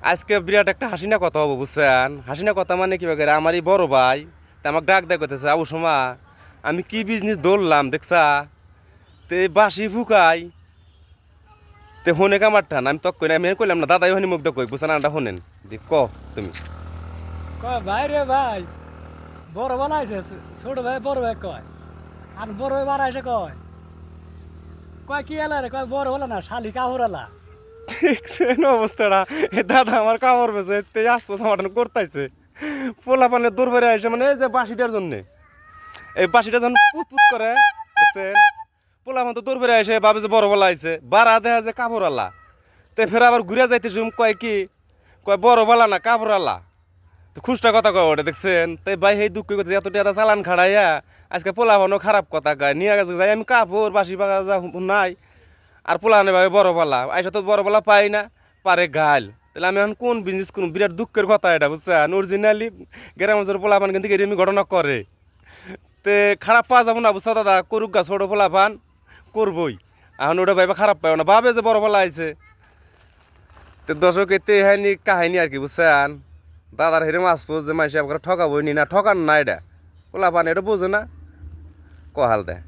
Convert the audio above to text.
আজকে বিরাট একটা হাসিনা কথা হবো বুঝছেন। হাসিনা কথা মানে কি করে, আমারই বড় ভাই তা আমাকে ডাক দেয় করতেছে, আবু সমা আমি কি বিজনেস ধরলাম দেখছা, তে বাসি ফুকাই তে হনে কামার ঠান আমি তক কই না, আমি কইলাম না দাদাই হনি মুগ্ধ কই বুঝছেন, আনটা হনেন দি ক তুমি। কয় ভাই রে ভাই, বড় বানাইছে, ছোট ভাই বড় ভাই কয়, আর বড় ভাই বানাইছে কয়, কয় কি এলা রে, কয় বড় হলো না শালি কাপড় এলা। দেখছেন অবস্থাটা, এ দাদা আমার কামড় পেয়েছে তে আশপাশ আমার করতেছে পোলা পানের দূর বেড়ে আসে, মানে এই যে বাসিটার জন্যে, এই বাসিটা যখন পুত পুত করে দেখছেন, পোলা পান তো দূর বেড়ে আসে ভাবে যে বড় বলা আইছে, বাড়া দেখা যে কাপড় আলা, তে ফের আবার ঘুরে যাইতে কয় কি, কয় বড় বলা না কাপড় আলা, তো খুশটা কথা কয় ওটা দেখছেন। তাই ভাই সেই দুঃখ করছে এত টাকা চালান খাড়াইয়া আজকে পোলা পানও খারাপ কথা কয় নিয়ে গেছে, যাই আমি কাপড় বাসি বাগা যা নাই, আর পোলানে ভাবে বড় পালা আইসা তো বড় পালা পাই না, পারে গাল, তাহলে আমি এখন কোন বিজনেস করুন, বিরাট দুঃখের কথা এটা বুঝছেন। অরিজিনালি গ্রামের পোলা পান কিন্তু এরকমই ঘটনা করে, তে খারাপ পাওয়া যাবো না বুঝছো দাদা, করুক গা ছোটো পোলা পান করবই, এখন ওটা ভাইবা খারাপ পাই না, ভাবে যে বড় পালা আইছে। তো দর্শক এতে হাইনি কাহিনী আর কি বুঝছেন, দাদার হেরে মাছ পোজ যে মাইসে আপনার ঠকাবই নি না, ঠকান না এটা পোলা পান এটা বোঝে না, কহাল দেয়।